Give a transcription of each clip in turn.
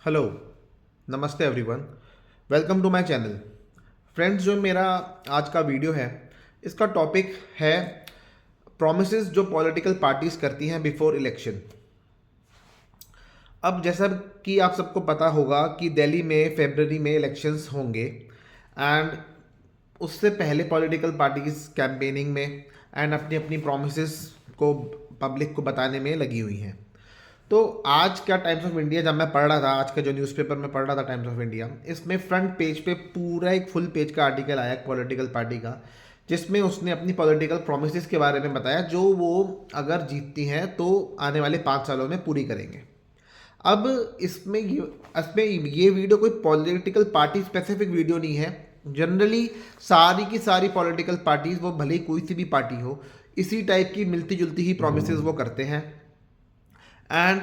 Hello, namaste everyone. Welcome to my channel. Friends, जो मेरा आज का वीडियो है, इसका टॉपिक है प्रॉमिसेस जो पॉलिटिकल पार्टीज करती हैं बिफोर इलेक्शन। अब जैसा कि आप सबको पता होगा कि दिल्ली में फरवरी में इलेक्शंस होंगे एंड उससे पहले पॉलिटिकल पार्टीज कैंपेनिंग में एंड अपनी अपनी प्रॉमिसेस को पब्लिक को बताने में लगी हुई हैं। तो आज का टाइम्स ऑफ इंडिया जब मैं पढ़ रहा था, आज का जो न्यूज़पेपर में पढ़ रहा था टाइम्स ऑफ इंडिया, इसमें फ्रंट पेज पे पूरा एक फुल पेज का आर्टिकल आया पॉलिटिकल पार्टी का, जिसमें उसने अपनी पॉलिटिकल प्रोमिसेस के बारे में बताया जो वो अगर जीतती हैं तो आने वाले 5 सालों में पूरी करेंगे। अब इसमें ये वीडियो कोई पॉलिटिकल पार्टी स्पेसिफिक वीडियो नहीं है। जनरली सारी की सारी पॉलिटिकल पार्टीज, वो भले ही कोई सी भी पार्टी हो, इसी टाइप की मिलती जुलती ही प्रोमिसेस वो करते हैं एंड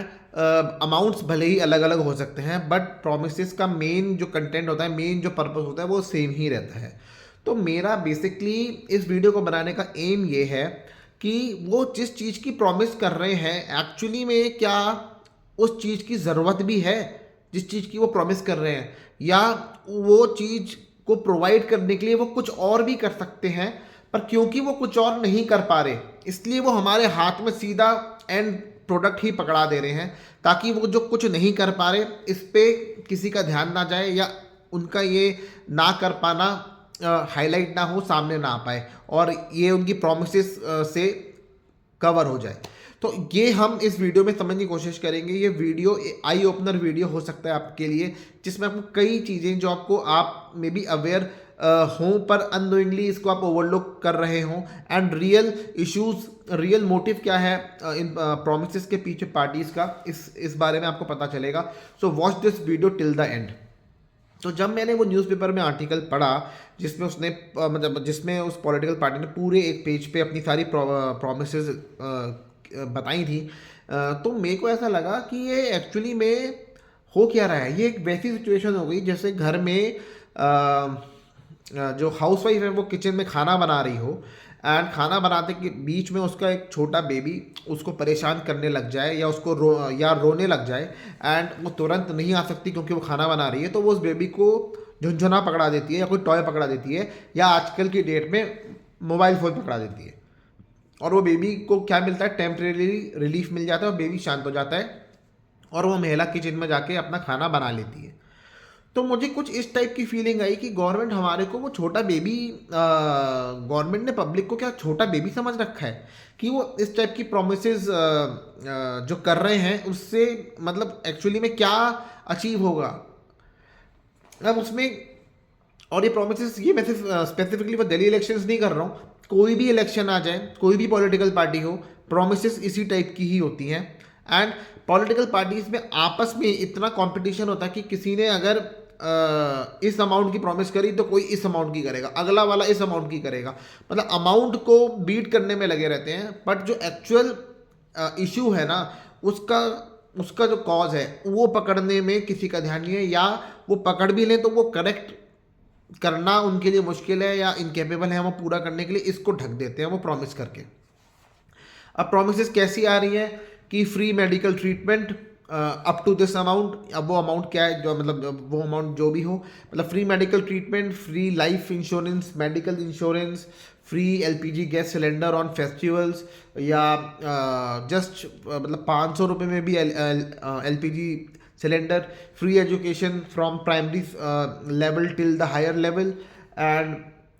अमाउंट्स भले ही अलग अलग हो सकते हैं, बट प्रोमिस का मेन जो कंटेंट होता है, मेन जो पर्पस होता है, वो सेम ही रहता है। तो मेरा बेसिकली इस वीडियो को बनाने का एम ये है कि वो जिस चीज़ की प्रॉमिस कर रहे हैं एक्चुअली में क्या उस चीज़ की ज़रूरत भी है जिस चीज़ की वो प्रॉमिस कर रहे हैं, या वो चीज़ को प्रोवाइड करने के लिए वो कुछ और भी कर सकते हैं, पर क्योंकि वो कुछ और नहीं कर पा रहे इसलिए वो हमारे हाथ में सीधा एंड प्रोडक्ट ही पकड़ा दे रहे हैं, ताकि वो जो कुछ नहीं कर पा रहे इस पे किसी का ध्यान ना जाए, या उनका ये ना कर पाना हाईलाइट ना हो, सामने ना आ पाए, और ये उनकी प्रोमिसेस से कवर हो जाए। तो ये हम इस वीडियो में समझने की कोशिश करेंगे। ये वीडियो आई ओपनर वीडियो हो सकता है आपके लिए, जिसमें आपको कई चीज़ें जो आपको आप मे बी अवेयर हों पर अननोइंगली इसको आप ओवरलुक कर रहे हों, and real issues, real motive क्या है इन प्रोमिसेस के पीछे पार्टीज का, इस बारे में आपको पता चलेगा। So watch this video till the end. तो जब मैंने वो न्यूज़पेपर में आर्टिकल पढ़ा जिसमें उसने मतलब जिसमें उस पॉलिटिकल पार्टी ने पूरे एक पेज पे अपनी सारी प्रोमिसेस बताई थी, तो मेरे को ऐसा लगा कि ये एक्चुअली में हो क्या रहा है। ये एक वैसी सिचुएशन हो गई जैसे घर में जो हाउसवाइफ है वो किचन में खाना बना रही हो, एंड खाना बनाते के बीच में उसका एक छोटा बेबी उसको परेशान करने लग जाए, या उसको रोने लग जाए, एंड वो तुरंत नहीं आ सकती क्योंकि वो खाना बना रही है, तो वो उस बेबी को झुंझुना पकड़ा देती है, या कोई टॉय पकड़ा देती है, या आजकल की डेट में मोबाइल फ़ोन पकड़ा देती है, और वो बेबी को क्या मिलता है, टेम्परेरी रिलीफ मिल जाता है, और बेबी शांत हो जाता है, और वो महिला किचन में जाके अपना खाना बना लेती है। तो मुझे कुछ इस टाइप की फीलिंग आई कि गवर्नमेंट हमारे को वो छोटा बेबी, गवर्नमेंट ने पब्लिक को क्या छोटा बेबी समझ रखा है कि वो इस टाइप की प्रोमिसेस जो कर रहे हैं उससे मतलब एक्चुअली में क्या अचीव होगा अब उसमें। और ये प्रोमिसेस, ये मैं सिर्फ स्पेसिफिकली वो दिल्ली इलेक्शंस नहीं कर रहा हूँ, कोई भी इलेक्शन आ जाए, कोई भी पॉलिटिकल पार्टी हो, प्रोमिसेस इसी टाइप की ही होती हैं। एंड पॉलिटिकल पार्टीज में आपस में इतना कंपटीशन होता है कि किसी ने अगर इस अमाउंट की प्रॉमिस करी तो कोई इस अमाउंट की करेगा, अगला वाला इस अमाउंट की करेगा, मतलब अमाउंट को बीट करने में लगे रहते हैं। बट जो एक्चुअल इशू है ना, उसका उसका जो कॉज है वो पकड़ने में किसी का ध्यान नहीं है, या वो पकड़ भी लें तो वो करेक्ट करना उनके लिए मुश्किल है, या इनकेपेबल है वो पूरा करने के लिए, इसको ढक देते हैं वो प्रॉमिस करके। अब प्रोमिस कैसी आ रही है कि free medical treatment up to this amount. अब वो अमाउंट क्या है, जो मतलब वो अमाउंट जो भी हो, मतलब free medical treatment, free life insurance, medical insurance, free LPG gas cylinder on festivals, या जस्ट मतलब 500 रुपये में भी LPG cylinder, free education from primary level till the higher level. And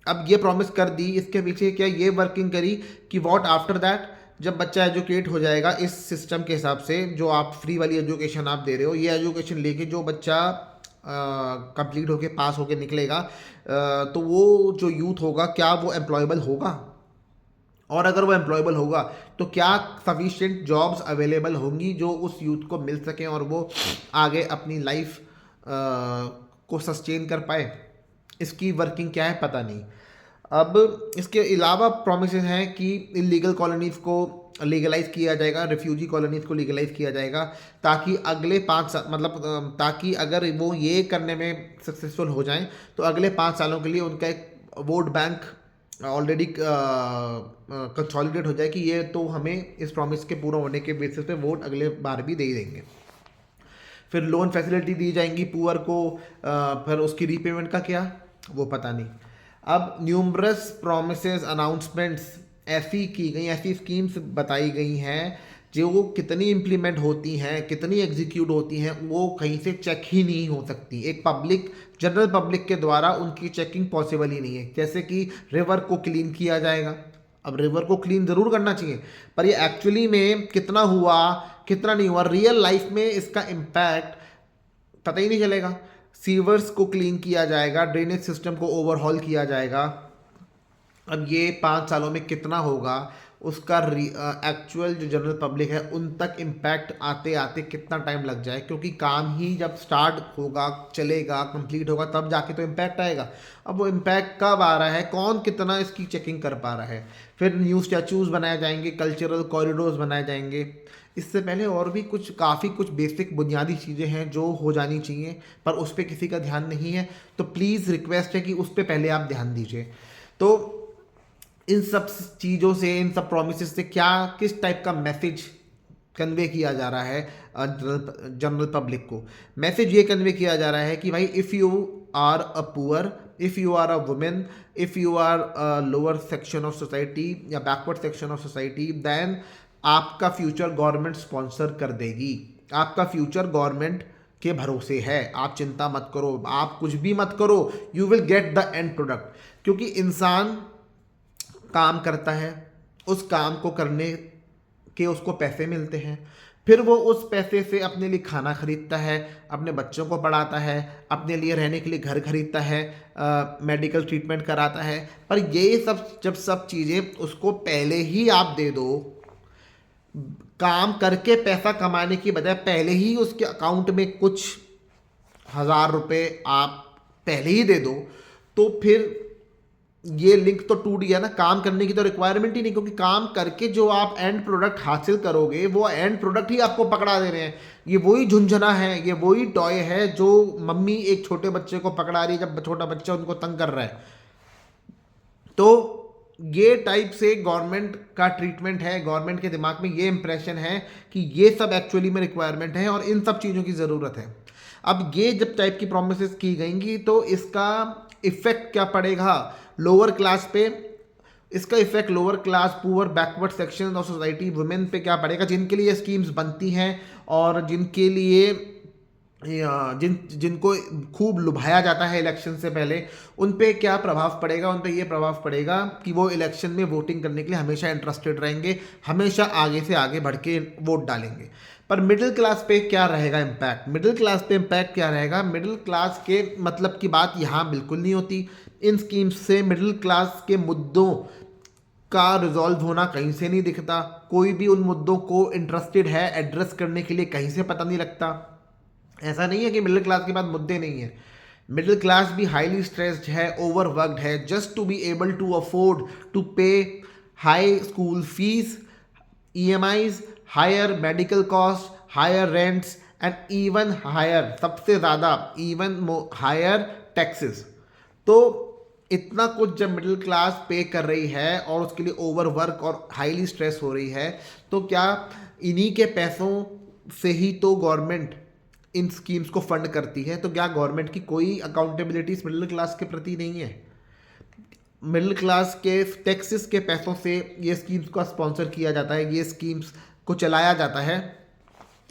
अब ये प्रॉमिस कर दी, इसके पीछे क्या ये वर्किंग करी कि व्हाट आफ्टर दैट, जब बच्चा एजुकेट हो जाएगा इस सिस्टम के हिसाब से, जो आप फ्री वाली एजुकेशन आप दे रहे हो, ये एजुकेशन लेके जो बच्चा कंप्लीट होके पास होके निकलेगा, तो वो जो यूथ होगा क्या वो एम्प्लॉयबल होगा, और अगर वो एम्प्लॉयबल होगा तो क्या सफिशिएंट जॉब्स अवेलेबल होंगी जो उस यूथ को मिल सकें और वो आगे अपनी लाइफ को सस्टेन कर पाए। इसकी वर्किंग क्या है पता नहीं। अब इसके अलावा प्रोमिसेस हैं कि इलीगल कॉलोनीज़ को लीगलाइज किया जाएगा, रिफ्यूजी कॉलोनीज़ को लीगलाइज किया जाएगा, ताकि अगले 5 साल मतलब ताकि अगर वो ये करने में सक्सेसफुल हो जाएं तो अगले 5 सालों के लिए उनका एक वोट बैंक ऑलरेडी कंसोलिडेट हो जाए कि ये तो हमें इस प्रॉमिस के पूरा होने के बेसिस पे वोट अगले बार भी दे ही देंगे। फिर लोन फैसिलिटी दी जाएंगी पुअर को, फिर उसकी रीपेमेंट का क्या वो पता नहीं। अब न्यूमरस प्रोमिसेस अनाउंसमेंट्स ऐसी की गई, ऐसी स्कीम्स बताई गई हैं जो वो कितनी इम्प्लीमेंट होती हैं, कितनी एग्जीक्यूट होती हैं, वो कहीं से चेक ही नहीं हो सकती। एक पब्लिक, जनरल पब्लिक के द्वारा उनकी चेकिंग पॉसिबल ही नहीं है। जैसे कि रिवर को क्लीन किया जाएगा, अब रिवर को क्लीन ज़रूर करना चाहिए, पर ये एक्चुअली में कितना हुआ कितना नहीं हुआ, रियल लाइफ में इसका इम्पैक्ट पता ही नहीं चलेगा। सीवर्स को क्लीन किया जाएगा, ड्रेनेज सिस्टम को ओवरहॉल किया जाएगा, अब ये 5 सालों में कितना होगा उसका एक्चुअल जो जनरल पब्लिक है उन तक इम्पैक्ट आते आते कितना टाइम लग जाए, क्योंकि काम ही जब स्टार्ट होगा, चलेगा, कंप्लीट होगा, तब जाके तो इम्पैक्ट आएगा। अब वो इम्पैक्ट कब आ रहा है, कौन कितना इसकी चेकिंग कर पा रहा है। फिर न्यू स्टैचूज बनाए जाएंगे, कल्चरल कॉरिडोर्स बनाए जाएंगे। इससे पहले और भी काफ़ी कुछ बेसिक बुनियादी चीज़ें हैं जो हो जानी चाहिए, पर उस पर किसी का ध्यान नहीं है। तो प्लीज़ रिक्वेस्ट है कि उस पर पहले आप ध्यान दीजिए। तो इन सब चीज़ों से, इन सब प्रोमिस से क्या, किस टाइप का मैसेज कन्वे किया जा रहा है जनरल पब्लिक को? मैसेज ये कन्वे किया जा रहा है कि भाई if you are a poor, if you are a women, if you are lower section of society या backward section of society, then आपका फ्यूचर गवर्नमेंट स्पॉन्सर कर देगी। आपका फ्यूचर गवर्नमेंट के भरोसे है, आप चिंता मत करो, आप कुछ भी मत करो, you will get the end product. क्योंकि इंसान काम करता है, उस काम को करने के उसको पैसे मिलते हैं, फिर वो उस पैसे से अपने लिए खाना खरीदता है, अपने बच्चों को पढ़ाता है, अपने लिए रहने के लिए घर खरीदता है, मेडिकल ट्रीटमेंट कराता है। पर ये सब चीज़ें उसको पहले ही आप दे दो, काम करके पैसा कमाने की बजाय पहले ही उसके अकाउंट में कुछ 1000 रुपये आप पहले ही दे दो, तो फिर ये लिंक तो टूट गया ना। काम करने की तो रिक्वायरमेंट ही नहीं, क्योंकि काम करके जो आप एंड प्रोडक्ट हासिल करोगे वो एंड प्रोडक्ट ही आपको पकड़ा दे रहे हैं। ये वही झुंझुना है, ये वही टॉय है जो मम्मी एक छोटे बच्चे को पकड़ा रही है जब छोटा बच्चा उनको तंग कर रहा है। तो ये टाइप से गवर्नमेंट का ट्रीटमेंट है, गवर्नमेंट के दिमाग में ये इंप्रेशन है कि ये सब एक्चुअली में रिक्वायरमेंट है और इन सब चीज़ों की ज़रूरत है। अब ये जब टाइप की प्रोमिस की गएंगी तो इसका इफेक्ट क्या पड़ेगा लोअर क्लास पे? इसका effect lower class, poor, backward section of society, women पे क्या पड़ेगा, जिनके लिए स्कीम्स बनती हैं और जिनके लिए जिनको खूब लुभाया जाता है इलेक्शन से पहले, उन पे क्या प्रभाव पड़ेगा? उन पे ये प्रभाव पड़ेगा कि वो इलेक्शन में वोटिंग करने के लिए हमेशा इंटरेस्टेड रहेंगे, हमेशा आगे से आगे बढ़ के वोट डालेंगे। पर मिडिल क्लास पे क्या रहेगा इम्पैक्ट? मिडिल क्लास पे इम्पैक्ट क्या रहेगा? मिडिल क्लास के मतलब की बात यहाँ बिल्कुल नहीं होती। इन स्कीम्स से मिडिल क्लास के मुद्दों का रिजॉल्व होना कहीं से नहीं दिखता। कोई भी उन मुद्दों को इंटरेस्टेड है एड्रेस करने के लिए कहीं से पता नहीं लगता। ऐसा नहीं है कि मिडिल क्लास के पास मुद्दे नहीं है, मिडिल क्लास भी हाईली स्ट्रेस्ड है, ओवरवर्कड है, just to be able to afford to pay high school fees, EMIs, higher medical cost, higher rents and even higher, सबसे ज़्यादा इवन हायर टैक्सेस। तो इतना कुछ जब मिडिल क्लास पे कर रही है और उसके लिए ओवरवर्क और हाईली स्ट्रेस हो रही है, तो क्या इन्हीं के पैसों से ही तो गवर्नमेंट इन स्कीम्स को फंड करती है? तो क्या गवर्नमेंट की कोई अकाउंटेबिलिटी इस मिडिल क्लास के प्रति नहीं है? मिडिल क्लास के टैक्सेस के पैसों से ये स्कीम्स को स्पॉन्सर किया जाता है, ये स्कीम्स को चलाया जाता है,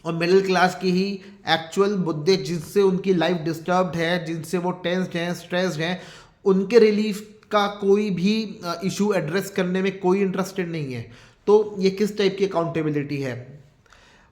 और मिडिल क्लास की ही एक्चुअल मुद्दे जिनसे उनकी लाइफ डिस्टर्ब्ड है, जिनसे वो टेंस्ड हैं, स्ट्रेस्ड हैं, उनके रिलीफ का कोई भी इशू एड्रेस करने में कोई इंटरेस्टेड नहीं है। तो ये किस टाइप की अकाउंटेबिलिटी है?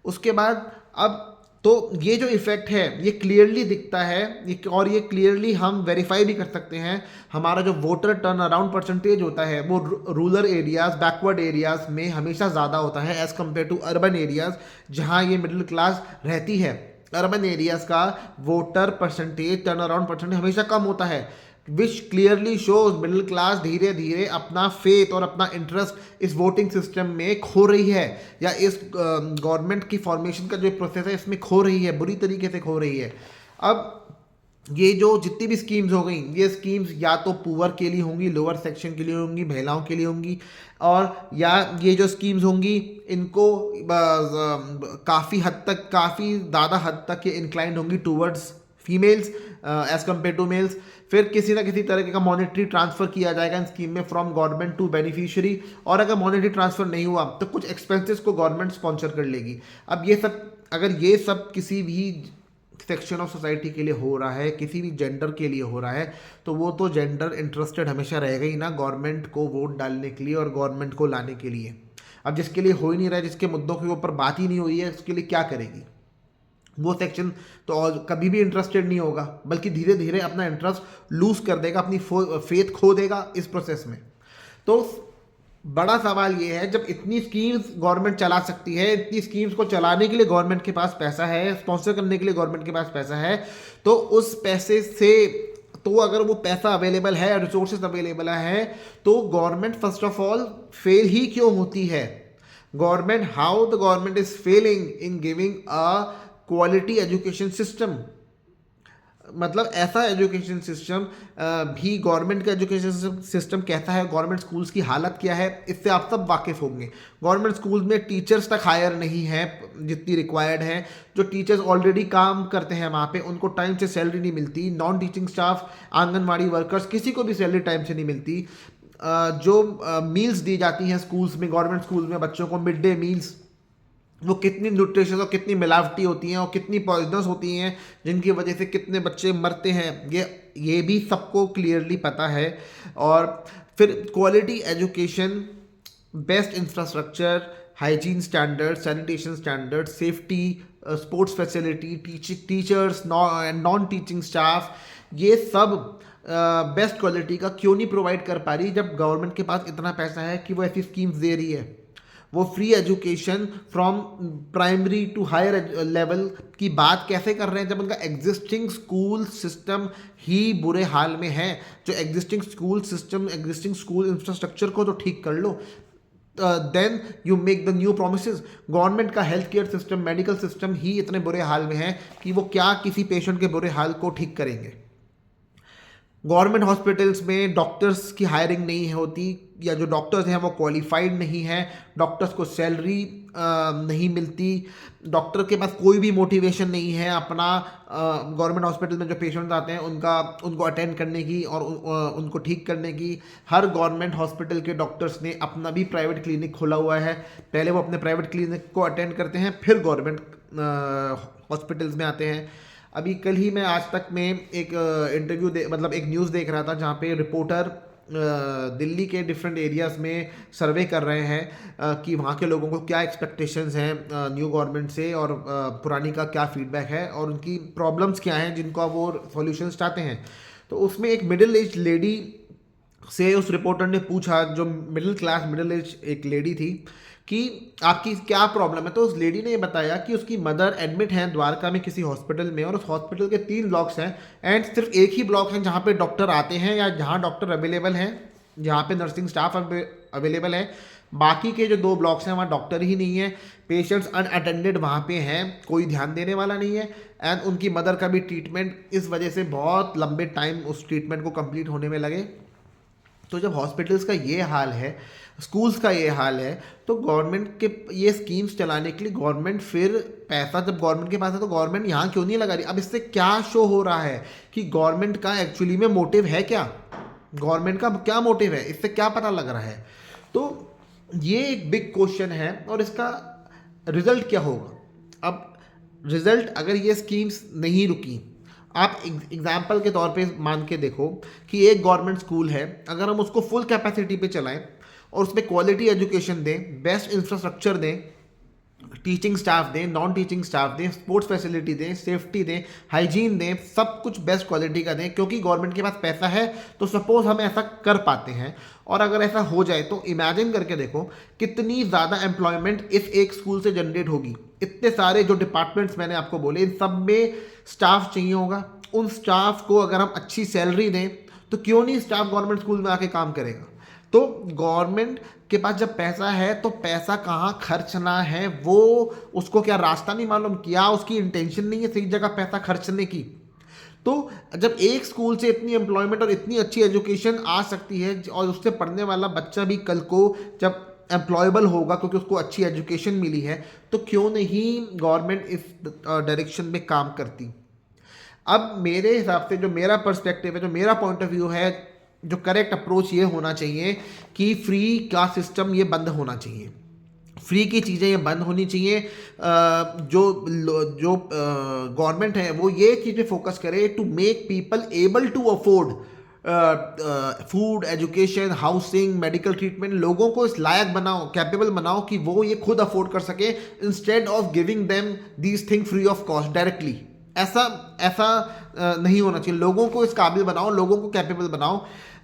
उसके बाद अब तो ये जो इफेक्ट है ये क्लियरली दिखता है, और ये क्लियरली हम वेरीफाई भी कर सकते हैं। हमारा जो वोटर टर्न अराउंड परसेंटेज होता है वो रूरल एरियाज, बैकवर्ड एरियाज में हमेशा ज़्यादा होता है as compare to urban areas जहाँ ये मिडिल क्लास रहती है। अर्बन एरियाज का voter percentage, turn around percentage हमेशा कम होता है, which clearly shows middle class धीरे धीरे अपना फेथ और अपना इंटरेस्ट इस वोटिंग सिस्टम में खो रही है, या इस गवर्नमेंट की फॉर्मेशन का जो प्रोसेस है इसमें खो रही है, बुरी तरीके से खो रही है। अब ये जो जितनी भी स्कीम्स हो गई, ये स्कीम्स या तो पुअर के लिए होंगी, लोअर सेक्शन के लिए होंगी, महिलाओं के लिए होंगी, और या ये जो स्कीम्स होंगी इनको काफ़ी हद तक, काफ़ी ज़्यादा हद तक ये इंक्लाइंड होंगी towards females as compare to males. फिर किसी ना किसी तरीके का मॉनेटरी ट्रांसफर किया जाएगा इन स्कीम में फ्रॉम गवर्नमेंट टू बेनिफिशियरी, और अगर मॉनेटरी ट्रांसफर नहीं हुआ तो कुछ एक्सपेंसेस को गवर्नमेंट स्पॉन्सर कर लेगी। अब ये सब, अगर ये सब किसी भी सेक्शन ऑफ सोसाइटी के लिए हो रहा है, किसी भी जेंडर के लिए हो रहा है, तो वो तो जेंडर इंटरेस्टेड हमेशा रहेगा ही ना गवर्नमेंट को वोट डालने के लिए और गवर्नमेंट को लाने के लिए। अब जिसके लिए हो ही नहीं रहा है, जिसके मुद्दों के ऊपर बात ही नहीं हुई है, उसके लिए क्या करेगी वो सेक्शन? तो और कभी भी इंटरेस्टेड नहीं होगा, बल्कि धीरे धीरे अपना इंटरेस्ट लूज कर देगा, अपनी फेथ खो देगा इस प्रोसेस में। तो बड़ा सवाल ये है, जब इतनी स्कीम्स गवर्नमेंट चला सकती है, इतनी स्कीम्स को चलाने के लिए गवर्नमेंट के पास पैसा है, स्पॉन्सर करने के लिए गवर्नमेंट के पास पैसा है, तो उस पैसे से, तो अगर वो पैसा अवेलेबल है, रिसोर्सेज अवेलेबल है, तो government first of all fail ही क्यों होती है? Government, how the government is failing in giving a quality education system? मतलब ऐसा एजुकेशन सिस्टम भी, गवर्नमेंट का एजुकेशन सिस्टम कैसा है, गवर्नमेंट स्कूल्स की हालत क्या है, इससे आप सब वाकिफ़ होंगे। गवर्नमेंट स्कूल में टीचर्स तक हायर नहीं है जितनी रिक्वायर्ड है। जो टीचर्स ऑलरेडी काम करते हैं वहाँ पे, उनको टाइम से सैलरी नहीं मिलती। Non teaching staff, anganwadi workers, किसी को भी सैलरी टाइम से नहीं मिलती। जो मील्स दी जाती हैं स्कूल्स में, गवर्नमेंट स्कूल्स में बच्चों को, मिड डे मील्स, वो कितनी न्यूट्रिशियस और कितनी मिलावटी होती हैं और कितनी पॉइजनस होती हैं, जिनकी वजह से कितने बच्चे मरते हैं, ये भी सबको क्लियरली पता है। और फिर quality education, best infrastructure, hygiene standard, sanitation standard, safety, sports facility, teachers, non teaching staff, ये सब बेस्ट क्वालिटी का क्यों नहीं प्रोवाइड कर पा रही, जब गवर्नमेंट के पास इतना पैसा है कि वो ऐसी स्कीम्स दे रही है? वो free education from primary to higher level की बात कैसे कर रहे हैं, जब उनका एग्जिस्टिंग स्कूल सिस्टम ही बुरे हाल में है? जो existing school system, existing school infrastructure को तो ठीक कर लो, then you make the new promises. Government का health care system, medical system ही इतने बुरे हाल में है कि वो क्या किसी पेशेंट के बुरे हाल को ठीक करेंगे? गवर्नमेंट हॉस्पिटल्स में डॉक्टर्स की हायरिंग नहीं होती, या जो डॉक्टर्स हैं वो क्वालिफाइड नहीं हैं, डॉक्टर्स को सैलरी नहीं मिलती, डॉक्टर के पास कोई भी मोटिवेशन नहीं है अपना गवर्नमेंट हॉस्पिटल में जो पेशेंट्स आते हैं उनको अटेंड करने की और उनको ठीक करने की। हर गवर्नमेंट हॉस्पिटल के डॉक्टर्स ने अपना भी प्राइवेट क्लिनिक खोला हुआ है। पहले वो अपने प्राइवेट क्लिनिक को अटेंड करते हैं, फिर गवर्नमेंट हॉस्पिटल्स में आते हैं। अभी कल ही मैं आज तक में एक इंटरव्यू मतलब एक न्यूज़ देख रहा था, जहाँ पे रिपोर्टर दिल्ली के डिफरेंट एरियाज़ में सर्वे कर रहे हैं कि वहाँ के लोगों को क्या एक्सपेक्टेशंस हैं न्यू गवर्नमेंट से, और पुरानी का क्या फीडबैक है, और उनकी प्रॉब्लम्स क्या हैं जिनको वो सॉल्यूशंस चाहते हैं। तो उसमें एक मिडिल एज लेडी से उस रिपोर्टर ने पूछा, जो मिडिल एज एक लेडी थी, कि आपकी क्या प्रॉब्लम है। तो उस लेडी ने ये बताया कि उसकी मदर एडमिट हैं द्वारका में किसी हॉस्पिटल में, और उस हॉस्पिटल के 3 ब्लॉक्स हैं, एंड सिर्फ एक ही ब्लॉक है जहाँ पे डॉक्टर आते हैं या जहाँ डॉक्टर अवेलेबल हैं, जहाँ पे नर्सिंग स्टाफ अवेलेबल है। बाकी के जो 2 ब्लॉक्स हैं वहाँ डॉक्टर ही नहीं है, पेशेंट्स अनअटेंडेड वहाँ पे हैं, कोई ध्यान देने वाला नहीं है, एंड उनकी मदर का भी ट्रीटमेंट इस वजह से बहुत लंबे टाइम उस ट्रीटमेंट को कंप्लीट होने में लगे। तो जब हॉस्पिटल्स का ये हाल है, स्कूल्स का ये हाल है, तो गवर्नमेंट के ये स्कीम्स चलाने के लिए गवर्नमेंट, फिर पैसा जब गवर्नमेंट के पास है तो गवर्नमेंट यहाँ क्यों नहीं लगा रही? अब इससे क्या शो हो रहा है कि गवर्नमेंट का एक्चुअली में मोटिव है क्या? गवर्नमेंट का क्या मोटिव है, इससे क्या पता लग रहा है? तो ये एक बिग क्वेश्चन है, और इसका रिजल्ट क्या होगा? अब रिजल्ट, अगर ये स्कीम्स नहीं रुकी, आप एग्जाम्पल के तौर पे मान के देखो कि एक गवर्नमेंट स्कूल है, अगर हम उसको फुल कैपेसिटी पे चलाएं और उसमें क्वालिटी एजुकेशन दें, बेस्ट इंफ्रास्ट्रक्चर दें, टीचिंग स्टाफ दें, नॉन टीचिंग स्टाफ दें, स्पोर्ट्स फैसिलिटी दें, सेफ्टी दें, हाइजीन दें, सब कुछ बेस्ट क्वालिटी का दें, क्योंकि गवर्नमेंट के पास पैसा है, तो सपोज हम ऐसा कर पाते हैं। और अगर ऐसा हो जाए तो इमेजिन करके देखो कितनी ज़्यादा एम्प्लॉयमेंट इस एक स्कूल से जनरेट होगी। इतने सारे जो डिपार्टमेंट्स मैंने आपको बोले, इन सब में स्टाफ चाहिए होगा। उन स्टाफ को अगर हम अच्छी सैलरी दें तो क्यों नहीं स्टाफ गवर्नमेंट स्कूल में आके काम करेगा? तो गवर्नमेंट के पास जब पैसा है तो पैसा कहाँ खर्चना है, वो उसको क्या रास्ता नहीं मालूम, क्या उसकी इंटेंशन नहीं है सही जगह पैसा खर्चने की? तो जब एक स्कूल से इतनी एम्प्लॉयमेंट और इतनी अच्छी एजुकेशन आ सकती है और उससे पढ़ने वाला बच्चा भी कल को जब एम्प्लॉयबल होगा क्योंकि उसको अच्छी एजुकेशन मिली है, तो क्यों नहीं गवर्नमेंट इस डायरेक्शन में काम करती। अब मेरे हिसाब से जो मेरा पर्सपेक्टिव है, जो मेरा पॉइंट ऑफ व्यू है, जो करेक्ट अप्रोच ये होना चाहिए कि फ्री का सिस्टम ये बंद होना चाहिए, फ्री की चीज़ें ये बंद होनी चाहिए। जो जो गवर्नमेंट है वो ये चीज़ें फोकस करे to make people able to afford food, education, housing, medical treatment. लोगों को इस लायक बनाओ, कैपेबल बनाओ कि वो ये खुद अफोर्ड कर सके, instead of giving them these thing free of cost directly. ऐसा ऐसा नहीं होना चाहिए। लोगों को इस काबिल बनाओ, लोगों को कैपेबल बनाओ,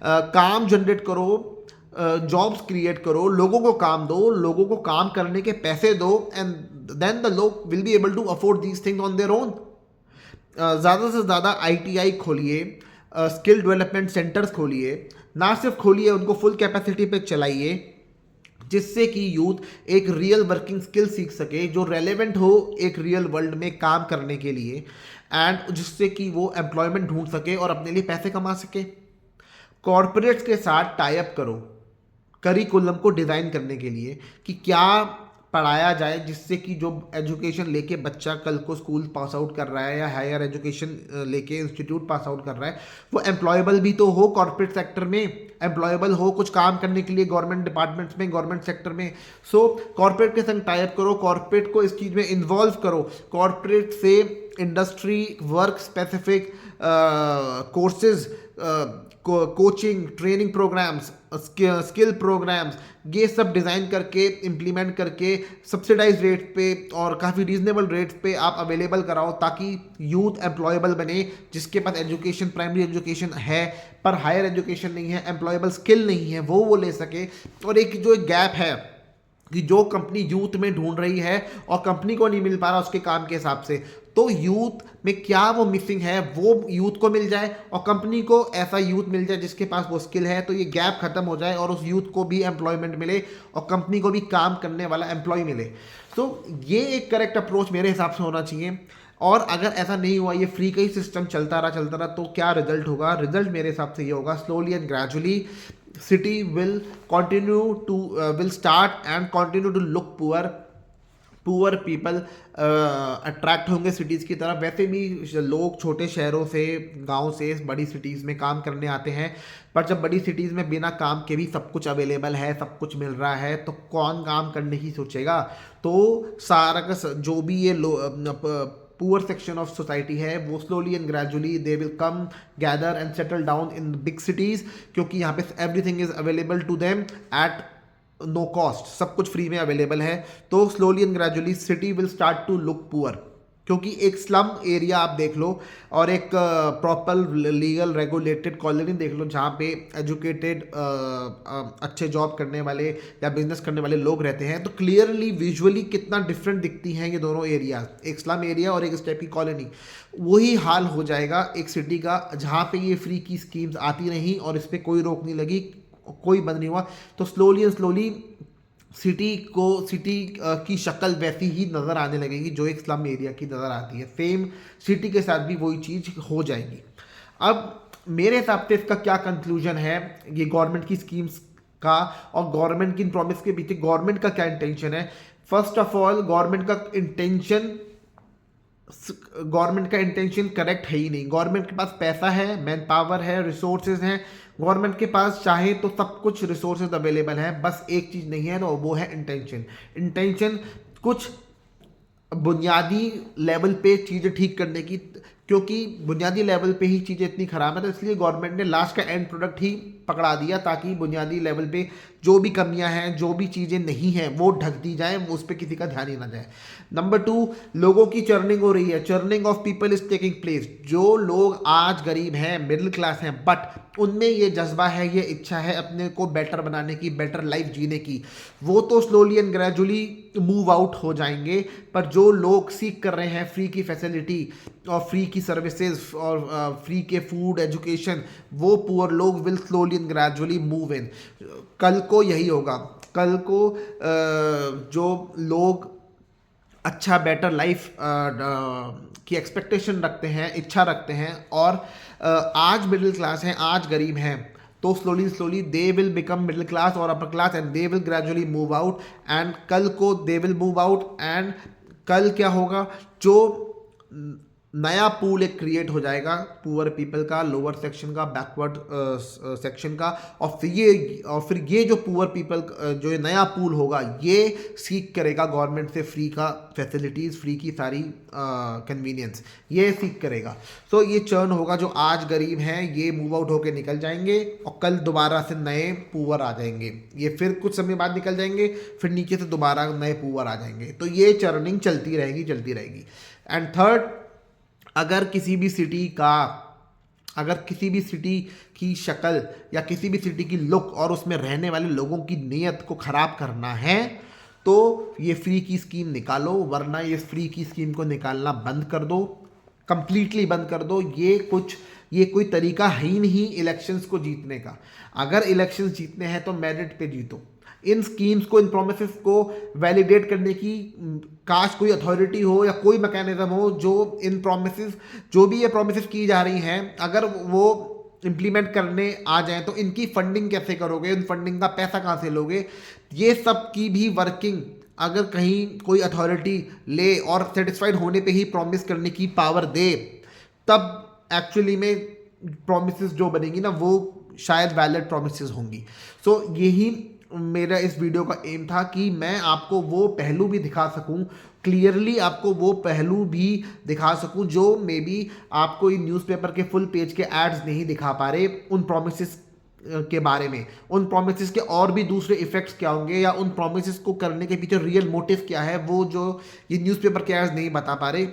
काम जनरेट करो, जॉब्स क्रिएट करो, लोगों को काम दो, लोगों को काम करने के पैसे दो, एंड देन द लोग will be able to afford these things on their own. ज़्यादा से ज़्यादा आईटीआई खोलिए, स्किल डेवलपमेंट सेंटर्स खोलिए, ना सिर्फ खोलिए, उनको फुल कैपेसिटी पे चलाइए, जिससे कि यूथ एक रियल वर्किंग स्किल सीख सके जो रेलेवेंट हो एक रियल वर्ल्ड में काम करने के लिए, एंड जिससे कि वो एम्प्लॉयमेंट ढूंढ सके और अपने लिए पैसे कमा सके। कॉरपोरेट्स के साथ टाई अप करो करिकुलम को डिज़ाइन करने के लिए कि क्या पढ़ाया जाए जिससे कि जो एजुकेशन लेके बच्चा कल को स्कूल पास आउट कर रहा है या हायर एजुकेशन लेके इंस्टीट्यूट पास आउट कर रहा है, वो एम्प्लॉयबल भी तो हो, कॉर्पोरेट सेक्टर में एम्प्लॉयबल हो, कुछ काम करने के लिए गवर्नमेंट डिपार्टमेंट्स में, गवर्नमेंट सेक्टर में। सो कॉर्पोरेट के संग टाई अप करो, कॉर्पोरेट को इस चीज़ में इन्वॉल्व करो, कॉर्पोरेट से industry work specific courses, coaching, training programs, skill programs, ये सब डिज़ाइन करके इम्प्लीमेंट करके सब्सिडाइज रेट पे और काफ़ी रीजनेबल रेट्स पे आप अवेलेबल कराओ, ताकि यूथ एम्प्लॉयबल बने जिसके पास एजुकेशन, प्राइमरी एजुकेशन है पर हायर एजुकेशन नहीं है, एम्प्लॉयबल स्किल नहीं है, वो ले सके। और एक जो गैप है कि जो कंपनी यूथ में ढूंढ रही है और कंपनी को नहीं मिल पा रहा उसके काम के हिसाब से, तो यूथ में क्या वो मिसिंग है वो यूथ को मिल जाए और कंपनी को ऐसा यूथ मिल जाए जिसके पास वो स्किल है, तो ये गैप खत्म हो जाए और उस यूथ को भी एम्प्लॉयमेंट मिले और कंपनी को भी काम करने वाला एम्प्लॉय मिले। तो ये एक करेक्ट अप्रोच मेरे हिसाब से होना चाहिए। और अगर ऐसा नहीं हुआ, ये फ्री का ही सिस्टम चलता रहा, तो क्या रिजल्ट होगा? रिजल्ट मेरे हिसाब से ये होगा, slowly and gradually city will continue to will start and continue to look poor people attract होंगे सिटीज़ की तरफ। वैसे भी लोग छोटे शहरों से, गांव से बड़ी सिटीज़ में काम करने आते हैं, पर जब बड़ी सिटीज़ में बिना काम के भी सब कुछ अवेलेबल है, सब कुछ मिल रहा है, तो कौन काम करने की सोचेगा? तो सारा का जो भी ये पुअर सेक्शन ऑफ सोसाइटी है वो slowly and gradually they will come gather and settle down in big cities, क्योंकि यहाँ पे everything is available to them at no cost, सब कुछ फ्री में अवेलेबल है। तो slowly and gradually city will start to look poor, क्योंकि एक स्लम एरिया आप देख लो और एक प्रॉपर लीगल रेगुलेटेड कॉलोनी देख लो जहाँ पे एजुकेटेड अच्छे जॉब करने वाले या बिजनेस करने वाले लोग रहते हैं, तो क्लियरली विजुअली कितना डिफरेंट दिखती हैं ये दोनों एरिया, एक स्लम एरिया और एक इस टाइप की कॉलोनी। वही हाल हो जाएगा एक सिटी का जहाँ पे ये फ्री की स्कीम्स आती रहीं और इस पर कोई रोक नहीं लगी, कोई बंद नहीं हुआ। तो स्लोली एंड स्लोली सिटी की शक्ल वैसी ही नज़र आने लगेगी जो एक स्लम एरिया की नज़र आती है, सेम सिटी के साथ भी वही चीज़ हो जाएगी। अब मेरे हिसाब से इसका क्या कंक्लूजन है ये गवर्नमेंट की स्कीम्स का और गवर्नमेंट की इन प्रॉमिस के पीछे गवर्नमेंट का क्या इंटेंशन है? फर्स्ट ऑफ ऑल गवर्नमेंट का इंटेंशन करेक्ट है ही नहीं। गवर्नमेंट के पास पैसा है, मैन पावर है, रिसोर्सेज हैं, गवर्नमेंट के पास चाहे तो सब कुछ रिसोर्सेज अवेलेबल है, बस एक चीज़ नहीं है, तो वो है इंटेंशन कुछ बुनियादी लेवल पे चीज़ें ठीक करने की, क्योंकि बुनियादी लेवल पे ही चीज़ें इतनी ख़राब है, तो इसलिए गवर्नमेंट ने लास्ट का एंड प्रोडक्ट ही पकड़ा दिया ताकि बुनियादी लेवल पे जो भी कमियां हैं, जो भी चीज़ें नहीं हैं वो ढक दी जाए, उस पर किसी का ध्यान ही ना जाए। नंबर 2, लोगों की चर्निंग हो रही है, churning of people is taking place. जो लोग आज गरीब हैं, मिडिल क्लास हैं, बट उनमें ये जज्बा है, ये इच्छा है अपने को बेटर बनाने की, बेटर लाइफ जीने की, वो तो slowly and gradually move out हो जाएंगे। पर जो लोग सीख कर रहे हैं फ्री की फैसिलिटी और फ्री की सर्विसेज और फ्री के फूड, एजुकेशन, वो पुअर लोग will slowly and gradually move in. कल को यही होगा, कल को जो लोग अच्छा बेटर लाइफ की एक्सपेक्टेशन रखते हैं, इच्छा रखते हैं, और आज मिडिल क्लास हैं, आज गरीब हैं, तो slowly slowly they will become middle class और upper class and they will gradually move out, and कल को they will move out, and कल क्या होगा, जो नया पूल एक क्रिएट हो जाएगा पुअर पीपल का, लोअर सेक्शन का, बैकवर्ड सेक्शन का, और फिर ये जो पुअर पीपल जो ये नया पूल होगा ये सीख करेगा गवर्नमेंट से फ्री का फैसिलिटीज़, फ्री की सारी कन्वीनियंस ये सीख करेगा। तो ये चर्न होगा, जो आज गरीब हैं ये मूव आउट होकर निकल जाएंगे और कल दोबारा से नए पुअर आ जाएंगे, ये फिर कुछ समय बाद निकल जाएंगे, फिर नीचे से दोबारा नए पुअर आ जाएंगे। तो ये चर्निंग चलती रहेगी, चलती रहेगी। एंड थर्ड, अगर किसी भी सिटी की शक्ल या किसी भी सिटी की लुक और उसमें रहने वाले लोगों की नीयत को ख़राब करना है तो ये फ्री की स्कीम निकालो, वरना ये फ्री की स्कीम को निकालना बंद कर दो, कंप्लीटली बंद कर दो। ये कोई तरीका है ही नहीं इलेक्शंस को जीतने का। अगर इलेक्शंस जीतने हैं तो मेरिट पे जीतो। इन स्कीम्स को, इन प्रोमिसेस को वैलिडेट करने की काश कोई अथॉरिटी हो या कोई मैकेनिज्म हो जो इन प्रोमिसेस, जो भी ये प्रोमिसेस की जा रही हैं, अगर वो इम्प्लीमेंट करने आ जाएं तो इनकी फंडिंग कैसे करोगे, इन फंडिंग का पैसा कहाँ से लोगे, ये सब की भी वर्किंग अगर कहीं कोई अथॉरिटी ले और सेटिस्फाइड होने पे ही प्रॉमिस करने की पावर दे, तब एक्चुअली में प्रॉमिसेस जो बनेंगी ना वो शायद वैलिड प्रॉमिसेस होंगी। सो यही मेरा इस वीडियो का एम था कि मैं आपको वो पहलू भी दिखा सकूं, क्लियरली आपको वो पहलू भी दिखा सकूं जो मे बी आपको इन न्यूज़पेपर के फुल पेज के एड्स नहीं दिखा पा रहे, उन प्रोमिसेस के बारे में, उन प्रोमिसेस के और भी दूसरे इफेक्ट्स क्या होंगे या उन प्रोमिसेस को करने के पीछे रियल मोटिव क्या है, वो जो ये न्यूज़पेपर के एड्स नहीं बता पा रहे।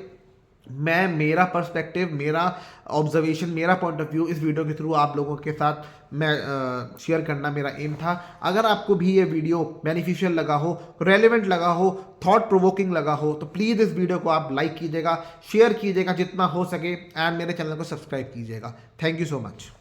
मेरा पर्सपेक्टिव, मेरा ऑब्जर्वेशन, मेरा पॉइंट ऑफ व्यू इस वीडियो के थ्रू आप लोगों के साथ मैं शेयर करना मेरा एम था। अगर आपको भी ये वीडियो बेनिफिशियल लगा हो, रेलेवेंट लगा हो, थॉट प्रोवोकिंग लगा हो तो प्लीज़ इस वीडियो को आप लाइक कीजिएगा, शेयर कीजिएगा जितना हो सके, एंड मेरे चैनल को सब्सक्राइब कीजिएगा। Thank you so much.